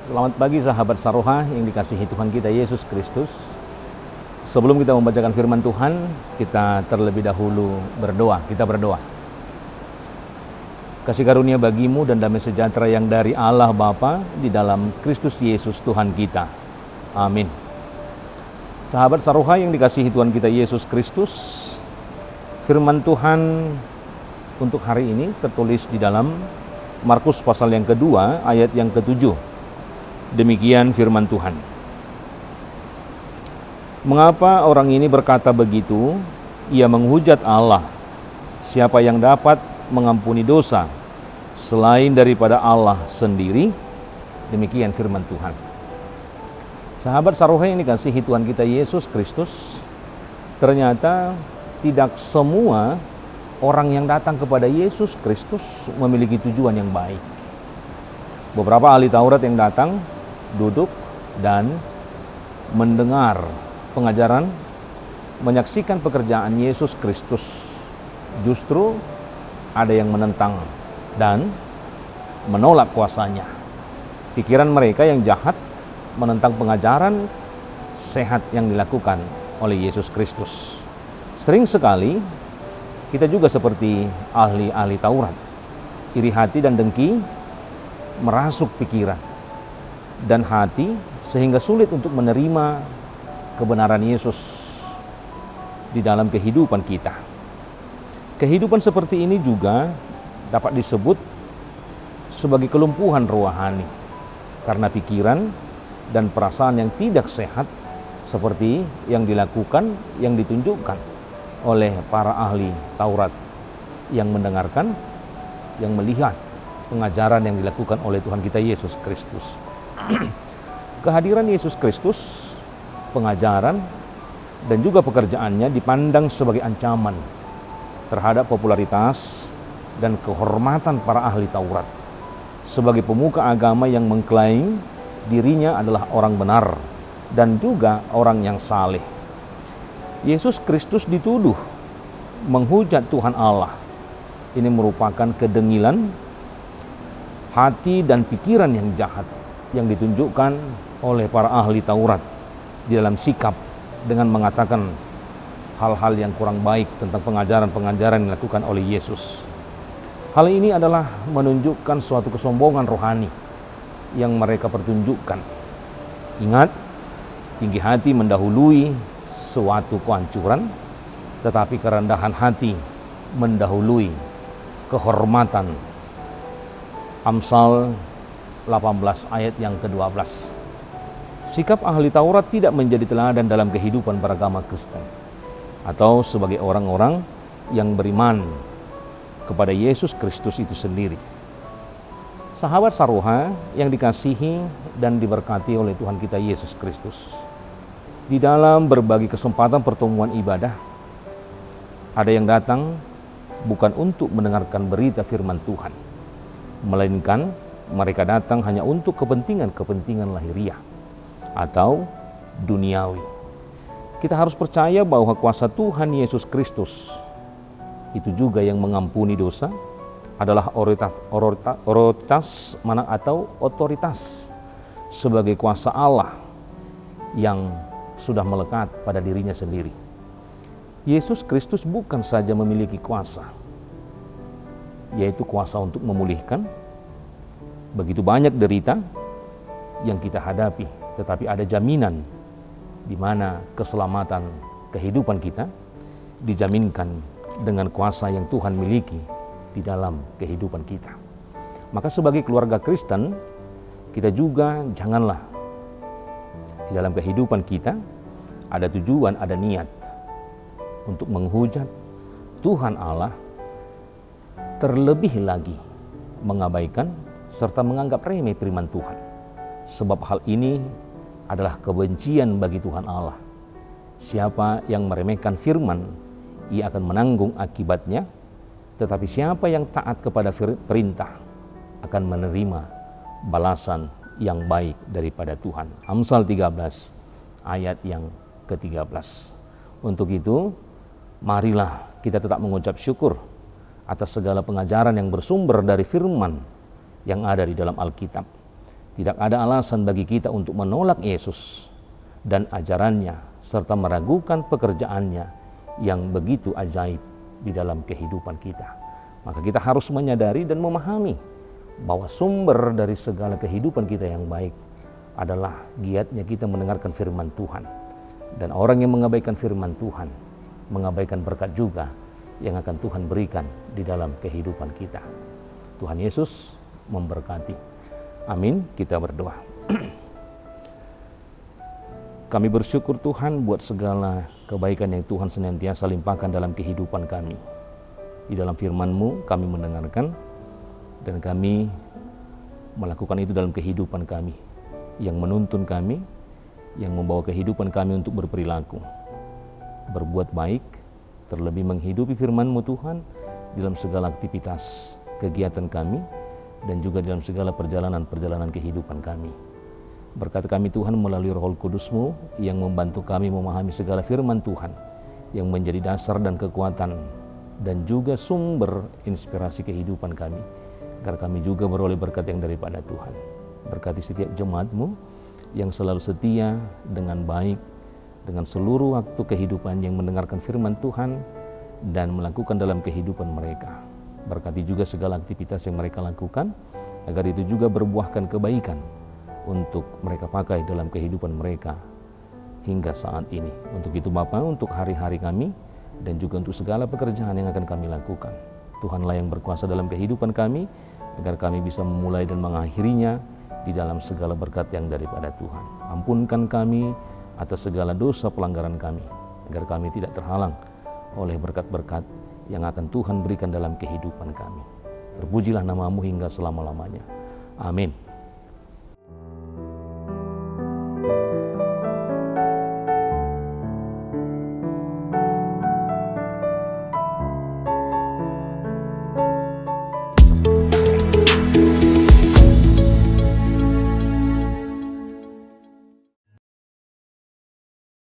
Selamat pagi sahabat Saroha yang dikasihi Tuhan kita Yesus Kristus. Sebelum kita membacakan firman Tuhan, kita terlebih dahulu berdoa. Kita berdoa. Kasih karunia bagimu dan damai sejahtera yang dari Allah Bapa di dalam Kristus Yesus Tuhan kita. Amin. Sahabat Saroha yang dikasihi Tuhan kita Yesus Kristus, firman Tuhan untuk hari ini tertulis di dalam Markus pasal yang kedua ayat yang ke-7. Demikian firman Tuhan. Mengapa orang ini berkata begitu? Ia menghujat Allah. Siapa yang dapat mengampuni dosa selain daripada Allah sendiri? Demikian firman Tuhan. Sahabat Saroha yang dikasihi Tuhan kita Yesus Kristus, ternyata tidak semua orang yang datang kepada Yesus Kristus memiliki tujuan yang baik. Beberapa ahli Taurat yang datang duduk dan mendengar pengajaran, menyaksikan pekerjaan Yesus Kristus. Justru ada yang menentang dan menolak kuasanya. Pikiran mereka yang jahat menentang pengajaran sehat yang dilakukan oleh Yesus Kristus. Sering sekali kita juga seperti ahli-ahli Taurat. Iri hati dan dengki merasuk pikiran dan hati sehingga sulit untuk menerima kebenaran Yesus di dalam kehidupan kita. Kehidupan seperti ini juga dapat disebut sebagai kelumpuhan rohani karena pikiran dan perasaan yang tidak sehat seperti yang dilakukan, yang ditunjukkan oleh para ahli Taurat yang mendengarkan, yang melihat pengajaran yang dilakukan oleh Tuhan kita Yesus Kristus. Kehadiran Yesus Kristus, pengajaran dan juga pekerjaannya dipandang sebagai ancaman terhadap popularitas dan kehormatan para ahli Taurat sebagai pemuka agama yang mengklaim dirinya adalah orang benar dan juga orang yang saleh. Yesus Kristus dituduh menghujat Tuhan Allah. Ini merupakan kedengilan hati dan pikiran yang jahat yang ditunjukkan oleh para ahli Taurat di dalam sikap dengan mengatakan hal-hal yang kurang baik tentang pengajaran-pengajaran yang dilakukan oleh Yesus. Hal ini adalah menunjukkan suatu kesombongan rohani yang mereka pertunjukkan. Ingat, tinggi hati mendahului suatu kehancuran, tetapi kerendahan hati mendahului kehormatan. Amsal 18 ayat yang ke-12. Sikap ahli Taurat tidak menjadi teladan dalam kehidupan beragama Kristen atau sebagai orang-orang yang beriman kepada Yesus Kristus itu sendiri. Sahabat Saroha yang dikasihi dan diberkati oleh Tuhan kita Yesus Kristus, di dalam berbagai kesempatan pertemuan ibadah, ada yang datang bukan untuk mendengarkan berita firman Tuhan, melainkan mereka datang hanya untuk kepentingan-kepentingan lahiriah atau duniawi. Kita harus percaya bahwa kuasa Tuhan Yesus Kristus itu juga yang mengampuni dosa, adalah otoritas sebagai kuasa Allah yang sudah melekat pada dirinya sendiri. Yesus Kristus bukan saja memiliki kuasa, yaitu kuasa untuk memulihkan. Begitu banyak derita yang kita hadapi, tetapi ada jaminan di mana keselamatan kehidupan kita dijaminkan dengan kuasa yang Tuhan miliki di dalam kehidupan kita. Maka sebagai keluarga Kristen, kita juga janganlah di dalam kehidupan kita ada tujuan, ada niat untuk menghujat Tuhan Allah, terlebih lagi mengabaikan serta menganggap remeh firman Tuhan. Sebab hal ini adalah kebencian bagi Tuhan Allah. Siapa yang meremehkan firman, ia akan menanggung akibatnya. Tetapi siapa yang taat kepada perintah akan menerima balasan yang baik daripada Tuhan. Amsal 13 ayat yang ke-13. Untuk itu, marilah kita tetap mengucap syukur atas segala pengajaran yang bersumber dari firman yang ada di dalam Alkitab. Tidak ada alasan bagi kita untuk menolak Yesus dan ajarannya, serta meragukan pekerjaannya yang begitu ajaib di dalam kehidupan kita. Maka kita harus menyadari dan memahami bahwa sumber dari segala kehidupan kita yang baik adalah giatnya kita mendengarkan firman Tuhan. Dan orang yang mengabaikan firman Tuhan, mengabaikan berkat juga yang akan Tuhan berikan di dalam kehidupan kita. Tuhan Yesus memberkati. Amin. Kita berdoa. Kami bersyukur Tuhan buat segala kebaikan yang Tuhan senantiasa limpahkan dalam kehidupan kami. Di dalam firman-Mu kami mendengarkan dan kami melakukan itu dalam kehidupan kami, yang menuntun kami, yang membawa kehidupan kami untuk berperilaku, berbuat baik, terlebih menghidupi firman-Mu Tuhan dalam segala aktivitas kegiatan kami dan juga dalam segala perjalanan kehidupan kami. Berkati kami Tuhan melalui Roh Kudus-Mu yang membantu kami memahami segala firman Tuhan yang menjadi dasar dan kekuatan dan juga sumber inspirasi kehidupan kami, agar kami juga beroleh berkat yang daripada Tuhan. Berkati setiap jemaat-Mu yang selalu setia dengan baik, dengan seluruh waktu kehidupan yang mendengarkan firman Tuhan dan melakukan dalam kehidupan mereka. Berkati juga segala aktivitas yang mereka lakukan, agar itu juga berbuahkan kebaikan untuk mereka pakai dalam kehidupan mereka hingga saat ini. Untuk itu Bapa, untuk hari-hari kami dan juga untuk segala pekerjaan yang akan kami lakukan, Tuhanlah yang berkuasa dalam kehidupan kami, agar kami bisa memulai dan mengakhirinya di dalam segala berkat yang daripada Tuhan. Ampunkan kami atas segala dosa pelanggaran kami, agar kami tidak terhalang oleh berkat-berkat yang akan Tuhan berikan dalam kehidupan kami. Terpujilah nama-Mu hingga selama-lamanya. Amin.